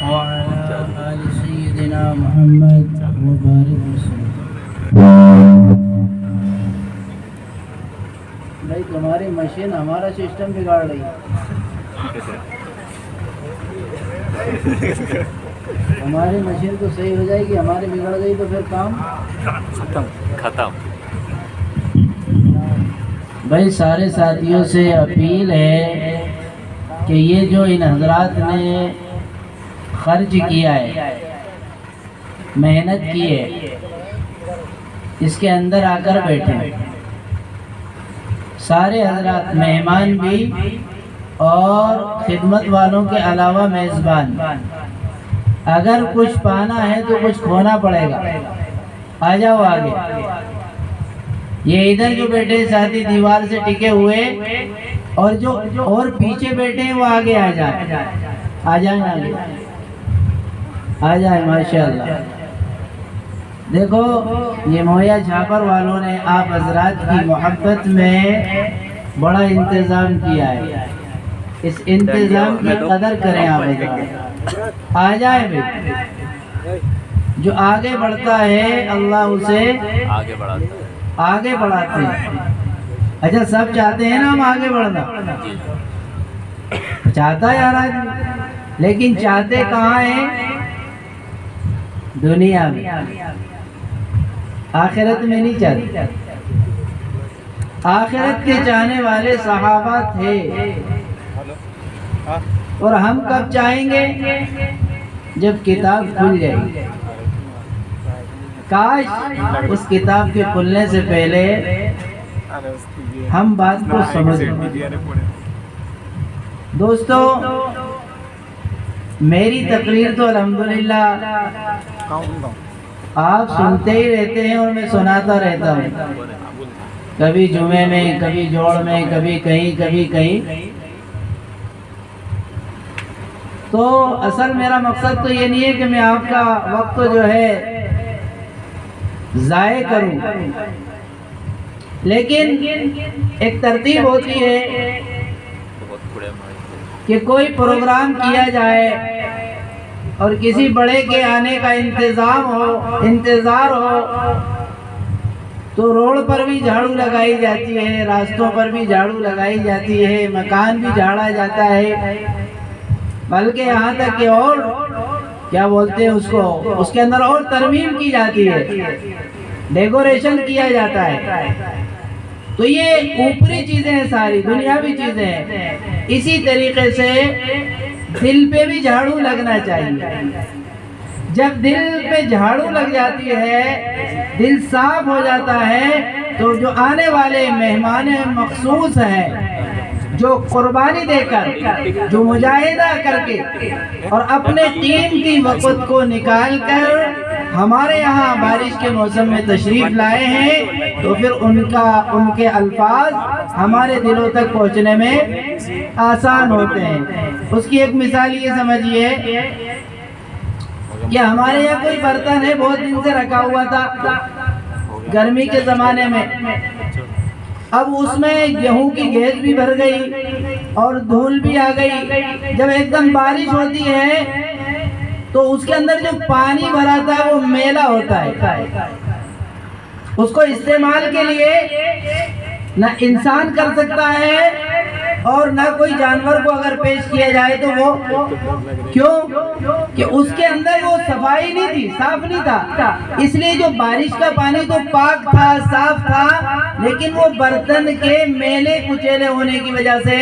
वअला आलि सय्यिदिना मुहम्मद व बारिक वसल्लम। भाई तुम्हारी मशीन हमारा सिस्टम बिगाड़ रही है। हमारी मशीन तो सही हो जाएगी, हमारी बिगड़ गई तो फिर काम खत्म। भाई सारे साथियों से अपील है कि ये जो इन हजरात ने खर्च किया है, मेहनत की है, इसके अंदर आकर बैठे सारे हजरात, मेहमान भी और खिदमत वालों के अलावा मेज़बान। अगर कुछ पाना है तो कुछ खोना पड़ेगा। आ जाओ आगे। ये इधर जो बैठे साथी दीवार से टिके हुए और जो और पीछे बैठे हैं वो आगे आ जाए, आ जाए आगे आ जाए। माशाल्लाह। देखो ये मोया झापर वालों ने आप हजरात की मोहब्बत में बड़ा इंतज़ाम किया है। इस इंतज़ाम की कदर करें आप हजरात। आ जाए भाई। जो आगे बढ़ता है अल्लाह उसे आगे बढ़ाते हैं। अच्छा सब चाहते हैं ना हम आगे बढ़ना, चाहता है यार आदमी, लेकिन चाहते कहाँ हैं? दुनिया में, आखिरत में नहीं चाहते। आखिरत के चाहने वाले सहाबा थे। और हम कब चाहेंगे? जब किताब खुल जाएगी। काश उस किताब के खुलने से पहले हम बात को समझ लें। दोस्तों मेरी तकरीर तो अल्हम्दुलिल्लाह आप सुनते ही रहते हैं और मैं सुनाता रहता हूँ, कभी जुमे में, कभी जोड़ में, कभी कहीं। तो असल मेरा मकसद तो ये नहीं है कि मैं आपका वक्त जो है ज़ाये करूं, लेकिन एक तरतीब होती है कि कोई प्रोग्राम किया जाए और किसी बड़े के आने का इंतज़ार हो तो रोड पर भी झाड़ू लगाई जाती है, रास्तों पर भी झाड़ू लगाई जाती है, मकान भी झाड़ा जाता है, बल्कि यहाँ तक कि और क्या बोलते हैं उसको, उसके अंदर और तरमीम की जाती है, डेकोरेशन किया जाता है। तो ये ऊपरी चीजें हैं, सारी दुनियावी चीजें हैं। इसी तरीके से दिल पे भी झाड़ू लगना चाहिए। जब दिल पे झाड़ू लग जाती है, दिल साफ हो जाता है, तो जो आने वाले मेहमान मखसूस हैं, जो कुर्बानी देकर, जो मुजाहिदा करके और अपने कीमती वक़्त को निकाल कर हमारे यहाँ बारिश के मौसम में तशरीफ़ लाए हैं, तो फिर उनके अल्फाज हमारे दिलों तक पहुँचने में आसान होते हैं। उसकी एक मिसाल ये समझिए कि हमारे यहाँ कोई बर्तन है, बहुत दिन से रखा हुआ था गर्मी के ज़माने में, अब उसमें गेहूं की घेस भी भर गई और धूल भी आ गई। जब एकदम बारिश होती है तो उसके अंदर जो पानी भरा था वो मैला होता है। उसको इस्तेमाल के लिए ना इंसान कर सकता है और ना कोई जानवर को अगर पेश किया जाए तो वो क्यों कि उसके अंदर वो सफाई नहीं थी, साफ नहीं था। इसलिए जो बारिश का पानी तो पाक था, साफ था, लेकिन वो बर्तन के मेले कुचेले होने की वजह से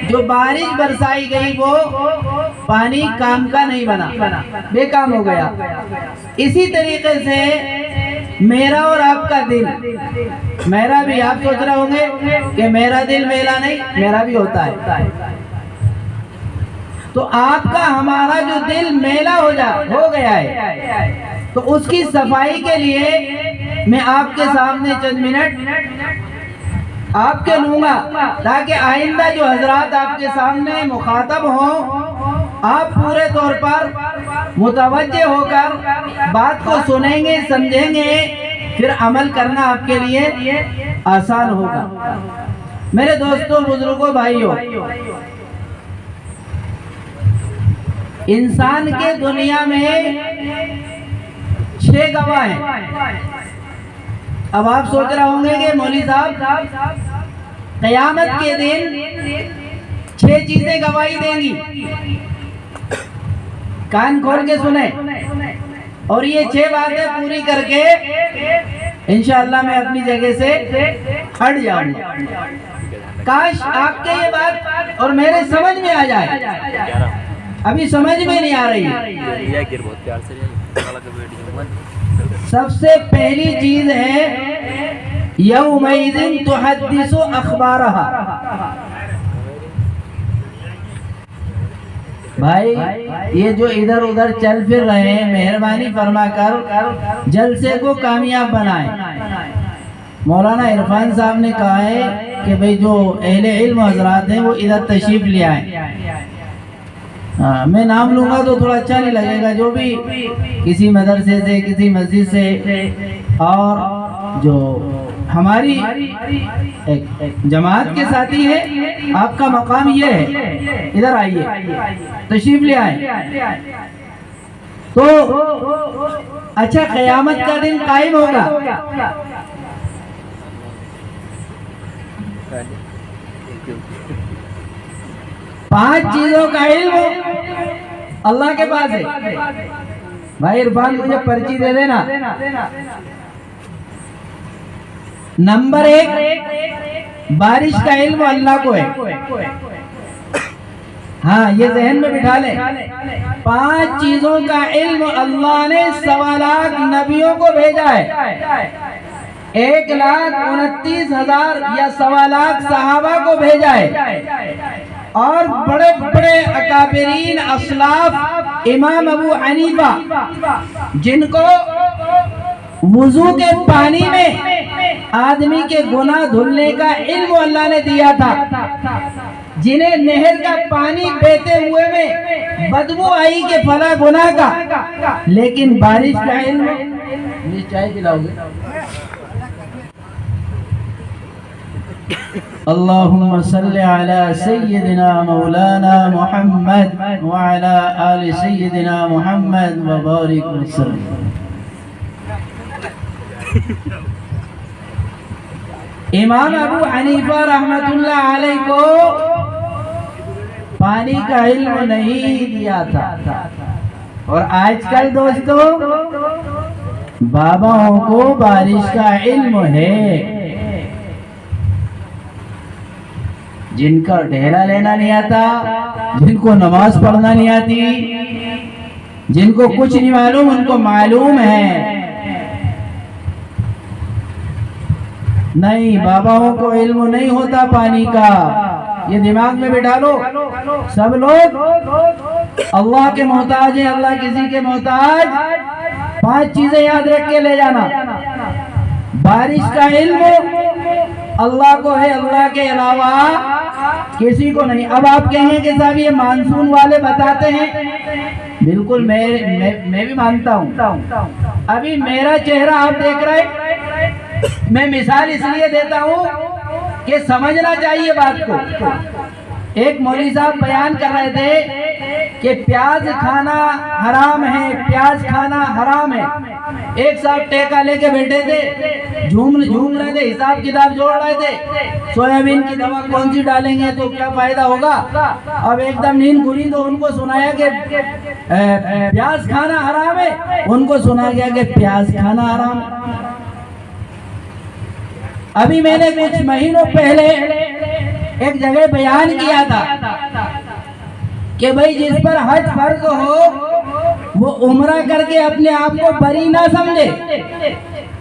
जो बारिश बरसाई गई वो पानी काम का नहीं बना, बेकाम हो गया। इसी तरीके से मेरा और आपका दिल, मेरा भी, आप सोच रहे होंगे कि मेरा दिल मेला नहीं, मेरा भी होता है। तो आपका हमारा जो दिल मेला हो गया है, तो उसकी सफाई के लिए मैं आपके सामने चंद मिनट आपके लूंगा, ताकि आइंदा जो हजरात आपके सामने मुखातब हों, आप पूरे तौर पर मुतवज्जे होकर बात को सुनेंगे, समझेंगे, फिर अमल करना आपके लिए आसान होगा। मेरे दोस्तों, बुजुर्गों, भाइयों, इंसान के दुनिया में 6 गवाह हैं। अब आप सोच रहे होंगे कि मौलवी साहब क़यामत के दिन 6 चीजें गवाही देंगी। कान खोल के सुने और ये 6 बातें पूरी करके इंशाअल्लाह मैं अपनी जगह से हट जाऊंगा। काश आपके ये बात और मेरे समझ में आ जाए, अभी समझ में नहीं आ रही है। सबसे पहली चीज है यौमइज़िन तुहद्दिसु अखबारहा। भाई ये जो इधर उधर चल फिर रहे हैं, मेहरबानी फरमाकर जलसे को कामयाब बनाएं। मौलाना इरफान साहब ने कहा है कि भाई जो अहले इल्म हजरात हैं वो इधर तशरीफ ले आए। हाँ, मैं नाम लूंगा तो थोड़ा अच्छा नहीं लगेगा। जो भी किसी मदरसे से, किसी मस्जिद से और जो हमारी एक जमात के साथी है, आपका मकाम ये है, इधर आइए, तशरीफ ले आए। तो अच्छा क़यामत का दिन कायम होगा। पांच चीजों का इल्म अल्लाह के पास है। भाई इरफान मुझे पर्ची दे देना। नंबर 1 बारिश का इल्म अल्लाह को है। हाँ, ये जहन में बिठा ले। 5 चीजों का इल्म अल्लाह ने 1.25 लाख नबियों को भेजा है। 1,29,000 या 1.25 लाख सहाबा को भेजा है। और बड़े बड़े अकाबिरीन असलाफ इमाम अबू हनीफा, जिनको वुजू के पानी में आदमी के गुनाह धुलने का इल्म अल्लाह ने दिया था, जिन्हें नहर का पानी बहते हुए में बदबू आई के फला गुनाह का, लेकिन बारिश का इल्म। मुझे चाय पिलाओगे? अल्लाहुम्मा सल्ली अला सय्यिदिना मौलाना मुहम्मद व अला आलि सय्यिदिना मुहम्मद व बारिक वसल्लम। इमाम अबू हनीफा रहमतुल्लाह अलैह को पानी का इल्म नहीं दिया था। और आजकल दोस्तों बाबाओं को बारिश का इल्म है। जिनका ढेला लेना नहीं आता, जिनको नमाज पढ़ना नहीं आती, जिनको कुछ नहीं मालूम, उनको मालूम है। नहीं, बाबाओं को इल्म नहीं होता पानी का, ये दिमाग में बिठा लो। सब लोग अल्लाह के मोहताज हैं, अल्लाह किसी के मोहताज। 5 चीजें याद रख के ले जाना। बारिश का इल्म अल्लाह को है, अल्लाह के अलावा किसी को नहीं। अब आप कहेंगे कि साहब ये मानसून वाले बताते हैं, बिल्कुल मैं भी मानता हूँ। अभी मेरा चेहरा आप देख रहे हैं, मैं मिसाल इसलिए देता हूँ कि समझना चाहिए बात को। एक मौलवी साहब बयान कर रहे थे कि प्याज खाना हराम है, प्याज खाना हराम है। एक साहब टेका लेके बैठे थे, झूम रहे थे, हिसाब किताब जोड़ रहे थे, सोयाबीन की दवा कौन सी डालेंगे तो क्या फायदा होगा। अब एकदम नींद खुली तो उनको सुनाया कि प्याज खाना हराम है, उनको सुना गया कि प्याज खाना हराम है। अभी मैंने कुछ महीनों पहले एक जगह बयान किया था कि भाई जिस पर हज फर्ज हो वो उम्रा करके अपने आप को बरी ना समझे।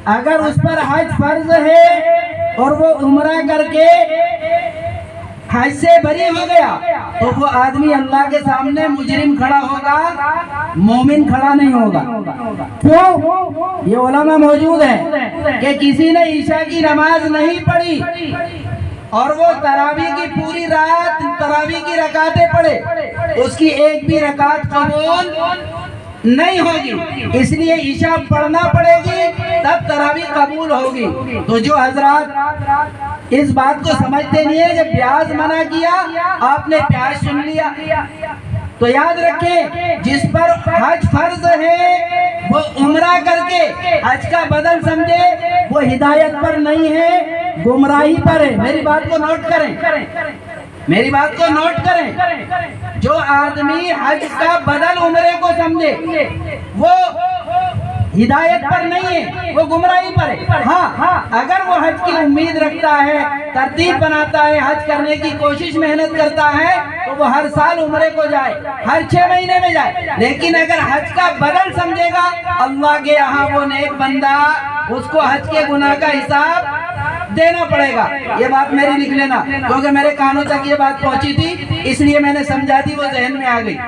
अगर उस पर हज फर्ज है और वो उम्रा करके हज से बरी हो गया तो वो आदमी अल्लाह के सामने मुजरिम खड़ा होगा, मोमिन खड़ा नहीं होगा। क्यों? ये उलमा मौजूद है कि किसी ने ईशा की नमाज नहीं पढ़ी और वो तरावी की पूरी रात तरावी की रकातें पढ़े, उसकी एक भी रकात कबूल नहीं होगी। इसलिए ईशा पढ़ना पड़ेगी, तब तरावी कबूल होगी। तो जो हजरात इस बात को समझते नहीं है। जब ब्याज मना किया आपने प्याज सुन लिया। तो याद रखें, जिस पर हज फर्ज है वो उम्रा करके हज का बदल समझे, वो हिदायत पर नहीं है, गुमराही पर है। मेरी बात को नोट करें, मेरी बात को नोट करें। जो आदमी हज का बदल उम्रे को समझे वो हिदायत पर नहीं है, वो गुमराही पर है। हाँ, अगर वो हज की उम्मीद रखता है, तरतीब बनाता है, हज करने की कोशिश मेहनत करता है, तो वो हर साल उम्रे को जाए, हर 6 महीने में जाए। लेकिन अगर हज का बदल समझेगा, अल्लाह के यहाँ वो नेक बंदा, उसको हज के गुनाह का हिसाब देना पड़ेगा। ये बात मेरी लिख लेना, क्योंकि मेरे कानों तक ये बात पहुंची थी, इसलिए मैंने समझा दी, वो जहन में आ गई।